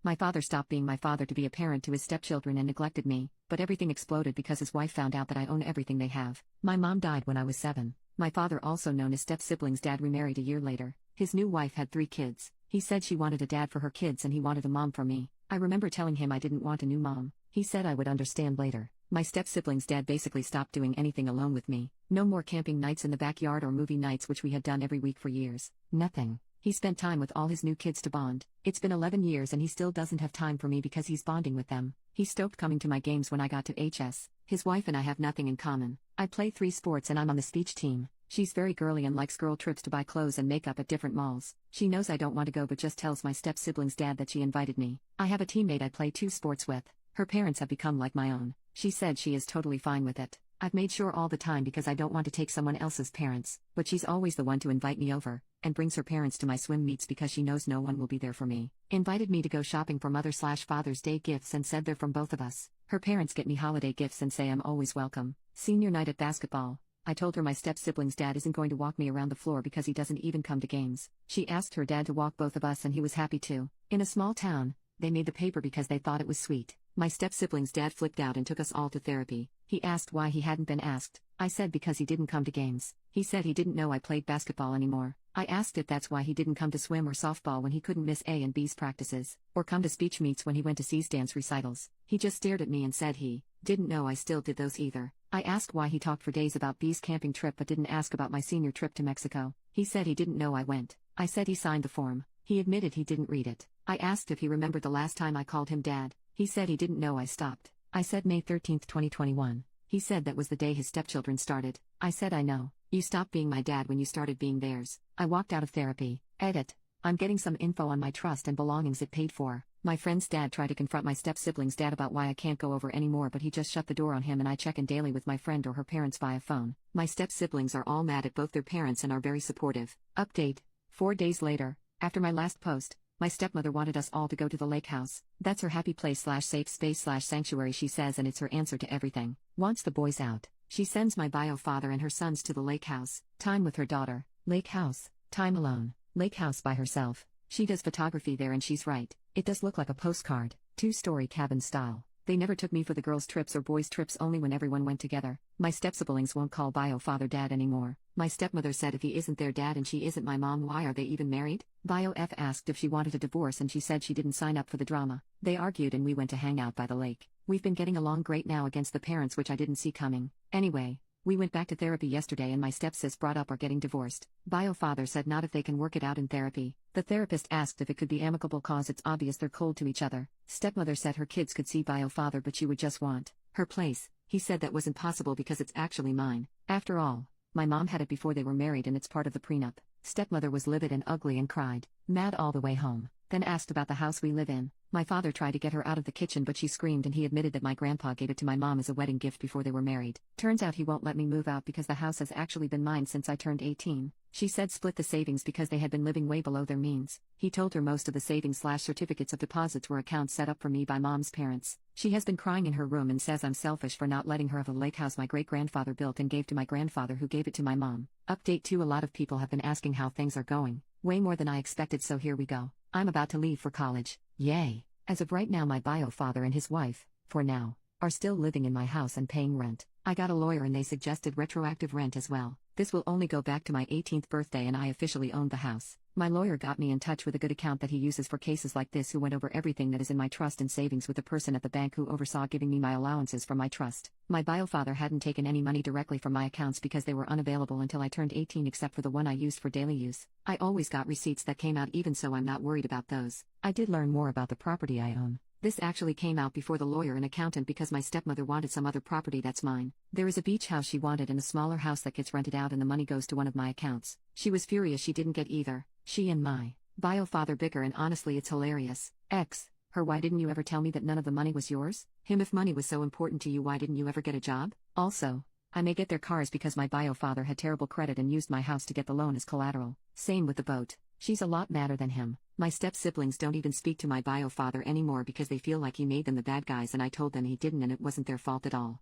My father stopped being my father to be a parent to his stepchildren and neglected me, but everything exploded because his wife found out that I own everything they have. My mom died when I was 7. My father, also known as step-siblings' dad, remarried a year later. His new wife had 3 kids. He said she wanted a dad for her kids and he wanted a mom for me. I remember telling him I didn't want a new mom. He said I would understand later. My step-siblings' dad basically stopped doing anything alone with me. No more camping nights in the backyard or movie nights, which we had done every week for years. Nothing. He spent time with all his new kids to bond. It's been 11 years and he still doesn't have time for me because he's bonding with them. He stopped coming to my games when I got to HS. His wife and I have nothing in common. I play 3 sports and I'm on the speech team. She's very girly and likes girl trips to buy clothes and makeup at different malls. She knows I don't want to go but just tells my step-siblings' dad that she invited me. I have a teammate I play 2 sports with. Her parents have become like my own. She said she is totally fine with it. I've made sure all the time because I don't want to take someone else's parents, but she's always the one to invite me over, and brings her parents to my swim meets because she knows no one will be there for me. Invited me to go shopping for Mother/Father's Day gifts and said they're from both of us. Her parents get me holiday gifts and say I'm always welcome. Senior night at basketball. I told her my step-siblings' dad isn't going to walk me around the floor because he doesn't even come to games. She asked her dad to walk both of us and he was happy to. In a small town, they made the paper because they thought it was sweet. My step-siblings' dad flipped out and took us all to therapy. He asked why he hadn't been asked. I said because he didn't come to games. He said he didn't know I played basketball anymore. I asked if that's why he didn't come to swim or softball when he couldn't miss A and B's practices, or come to speech meets when he went to C's dance recitals. He just stared at me and said he didn't know I still did those either. I asked why he talked for days about B's camping trip but didn't ask about my senior trip to Mexico. He said he didn't know I went. I said he signed the form. He admitted he didn't read it. I asked if he remembered the last time I called him dad. He said he didn't know I stopped. I said May 13, 2021. He said that was the day his stepchildren started. I said I know. You stopped being my dad when you started being theirs. I walked out of therapy. Edit. I'm getting some info on my trust and belongings it paid for. My friend's dad tried to confront my step-siblings' dad about why I can't go over anymore, but he just shut the door on him and I check in daily with my friend or her parents via phone. My step-siblings are all mad at both their parents and are very supportive. Update. 4 days later, after my last post, my stepmother wanted us all to go to the lake house. That's her happy place/safe space/sanctuary, she says, and it's her answer to everything. Wants the boys out. She sends my bio father and her sons to the lake house. Time with her daughter. Lake house. Time alone. Lake house by herself. She does photography there and she's right. It does look like a postcard. 2-story cabin style. They never took me for the girls' trips or boys' trips, only when everyone went together. My step-siblings won't call bio father dad anymore. My stepmother said if he isn't their dad and she isn't my mom, why are they even married? Bio F asked if she wanted a divorce and she said she didn't sign up for the drama. They argued and we went to hang out by the lake. We've been getting along great now against the parents, which I didn't see coming. Anyway, we went back to therapy yesterday and my stepsis brought up our getting divorced. Bio father said not if they can work it out in therapy. The therapist asked if it could be amicable cause it's obvious they're cold to each other. Stepmother said her kids could see bio father but she would just want her place. He said that wasn't possible because it's actually mine. After all, my mom had it before they were married and it's part of the prenup. Stepmother was livid and ugly and cried, mad all the way home. Then asked about the house we live in. My father tried to get her out of the kitchen but she screamed and he admitted that my grandpa gave it to my mom as a wedding gift before they were married. Turns out he won't let me move out because the house has actually been mine since I turned 18. She said split the savings because they had been living way below their means. He told her most of the savings/certificates of deposits were accounts set up for me by mom's parents. She has been crying in her room and says I'm selfish for not letting her have a lake house my great-grandfather built and gave to my grandfather who gave it to my mom. Update 2. A lot of people have been asking how things are going. Way more than I expected, so here we go. I'm about to leave for college. Yay! As of right now my bio father and his wife, for now, are still living in my house and paying rent. I got a lawyer and they suggested retroactive rent as well. This will only go back to my 18th birthday and I officially owned the house. My lawyer got me in touch with a good account that he uses for cases like this, who went over everything that is in my trust and savings with the person at the bank who oversaw giving me my allowances from my trust. My bio father hadn't taken any money directly from my accounts because they were unavailable until I turned 18 except for the one I used for daily use. I always got receipts that came out even, so I'm not worried about those. I did learn more about the property I own. This actually came out before the lawyer and accountant because my stepmother wanted some other property that's mine. There is a beach house she wanted and a smaller house that gets rented out and the money goes to one of my accounts. She was furious she didn't get either. She and my bio father bicker and honestly it's hilarious. Her, why didn't you ever tell me that none of the money was yours? Him, if money was so important to you, why didn't you ever get a job? Also, I may get their cars because my bio father had terrible credit and used my house to get the loan as collateral. Same with the boat. She's a lot madder than him. My step-siblings don't even speak to my bio father anymore because they feel like he made them the bad guys, and I told them he didn't and it wasn't their fault at all.